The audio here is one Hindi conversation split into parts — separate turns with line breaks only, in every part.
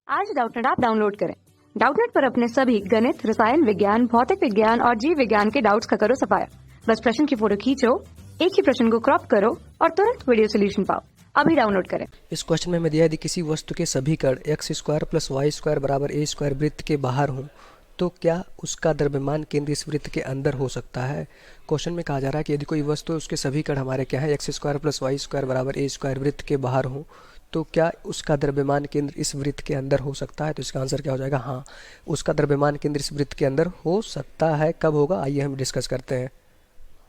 आज डाउटनेट ऐप डाउनलोड करें। डाउटनेट पर अपने सभी गणित, रसायन विज्ञान, भौतिक विज्ञान और जीव विज्ञान के डाउट्स का करो सफाया। बस प्रश्न की फोटो खींचो, एक ही प्रश्न को क्रॉप करो और तुरंत वीडियो सोल्यूशन पाओ। अभी डाउनलोड करें।
इस क्वेश्चन में हमें दिया यदि किसी वस्तु के सभी कण x square plus y square बराबर ए स्क्वायर वृत्त के बाहर हों तो क्या उसका द्रव्यमान केंद्र इस वृत्त के अंदर हो सकता है। क्वेश्चन में कहा जा रहा है कि यदि कोई वस्तु है उसके सभी कण हमारे क्या है x square plus y square बराबर ए स्क्वायर वृत्त के बाहर हों तो क्या उसका द्रव्यमान केंद्र इस वृत्त के अंदर हो सकता है। तो इसका आंसर क्या हो जाएगा, हाँ, उसका द्रव्यमान केंद्र इस वृत्त के अंदर हो सकता है। कब होगा आइए हम डिस्कस करते हैं।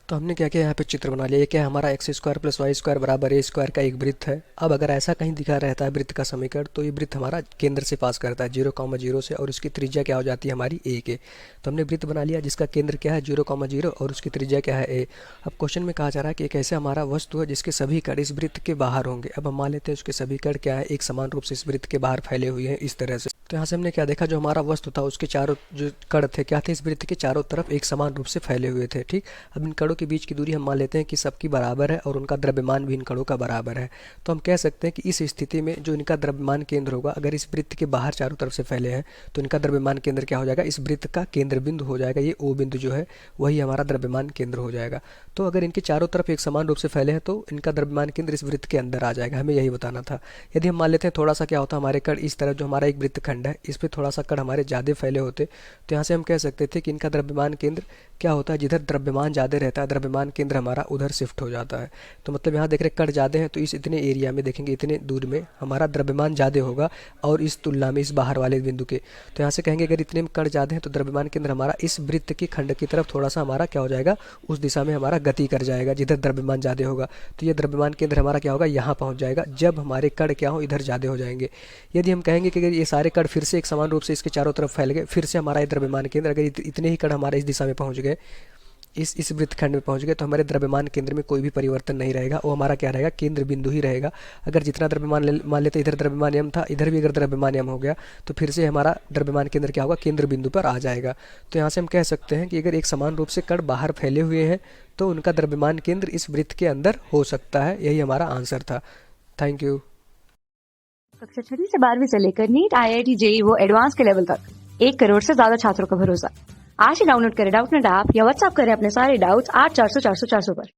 तो हमने क्या किया, यहाँ पे चित्र बना लिया। ये क्या है, हमारा x square plus y square बराबर ए स्क्वायर का एक वृत्त है। अब अगर ऐसा कहीं दिखा रहता है वृत्त का समीकरण तो ये वृत्त हमारा केंद्र से पास करता है 0,0 से, और उसकी त्रिज्या क्या हो जाती है हमारी ए के। तो हमने वृत्त बना लिया जिसका केंद्र क्या है 0,0 और उसकी त्रिज्या क्या है ए। अब क्वेश्चन में कहा जा रहा है कि एक ऐसे हमारा वस्तु है जिसके सभी कण इस वृत्त के बाहर होंगे। अब हम मान लेते हैं उसके सभी कण क्या है एक समान रूप से इस वृत्त के बाहर फैले हुए हैं इस तरह से। तो यहाँ से हमने क्या देखा, जो हमारा वस्तु था उसके चारों जो कण थे क्या थे इस वृत्त के चारों तरफ एक समान रूप से फैले हुए थे। ठीक, अब इन कणों के बीच की दूरी हम मान लेते हैं कि सबकी बराबर है और उनका द्रव्यमान भी इन कणों का बराबर है। तो हम कह सकते हैं कि इस स्थिति में जो इनका द्रव्यमान केंद्र होगा, अगर इस वृत्त के बाहर चारों तरफ से फैले हैं तो इनका द्रव्यमान केंद्र क्या हो जाएगा, इस वृत्त का केंद्र बिंदु हो जाएगा। ये ओ बिंदु जो है वही हमारा द्रव्यमान केंद्र हो जाएगा। तो अगर इनके चारों तरफ एक समान रूप से फैले हैं तो इनका द्रव्यमान केंद्र इस वृत्त के अंदर आ जाएगा। हमें यही बताना था। यदि हम मान लेते हैं थोड़ा सा क्या होता है, हमारे कण इस तरफ जो हमारा एक वृत्त खंड है इस पर थोड़ा सा कण हमारे ज़्यादा फैले होते तो यहाँ से हम कह सकते थे कि इनका द्रव्यमान केंद्र क्या होता है, जिधर द्रव्यमान ज़्यादा रहता है द्रव्यमान केंद्र हमारा उधर शिफ्ट हो जाता है। तो मतलब यहाँ देख रहे कण ज़्यादा हैं तो इस इतने एरिया में देखेंगे इतने दूर में हमारा द्रव्यमान ज़्यादा होगा और इस तुलना में इस बाहर वाले बिंदु के। तो यहाँ से कहेंगे अगर इतने में कण ज़्यादा हैं तो द्रव्यमान केंद्र हमारा इस वृत्त की खंड की तरफ थोड़ा सा हमारा क्या हो जाएगा, उस दिशा में हमारा गति कर जाएगा जिधर द्रव्यमान ज़्यादा होगा। तो ये द्रव्यमान केंद्र हमारा क्या होगा, यहाँ पहुँच जाएगा जब हमारे कण क्या हो इधर ज़्यादा हो जाएंगे। यदि हम कहेंगे कि अगर ये सारे कण फिर से एक समान रूप से इसके चारों तरफ फैल गए, फिर से हमारा ये द्रव्यमान केंद्र अगर इतने ही कण हमारे इस दिशा में पहुँच गए, इस वृत्त खंड में पहुंच गए तो हमारे द्रव्यमान केंद्र में कोई भी परिवर्तन नहीं रहेगा। वो हमारा क्या रहेगा, केंद्र बिंदु ही रहेगा। अगर जितना द्रव्यमान मान लेते इधर द्रव्यमान m था, इधर भी अगर द्रव्यमान m हो गया तो फिर से हमारा द्रव्यमान केंद्र क्या होगा, केंद्र बिंदु पर आ जाएगा। तो यहाँ से हम कह सकते हैं कि अगर एक समान रूप से कण बाहर फैले हुए हैं तो उनका द्रव्यमान केंद्र इस वृत्त के अंदर हो सकता है। यही हमारा आंसर था। Thank you.
कक्षा 6वीं से 12वीं से लेकर नीट, IIT, JEE वो एडवांस के लेवल तक 1 करोड़ से ज्यादा छात्रों का भरोसा। आज ही डाउनलोड करें डाउटनेट ऐप या व्हाट्सएप करें अपने सारे डाउट्स 8400 400 400 पर।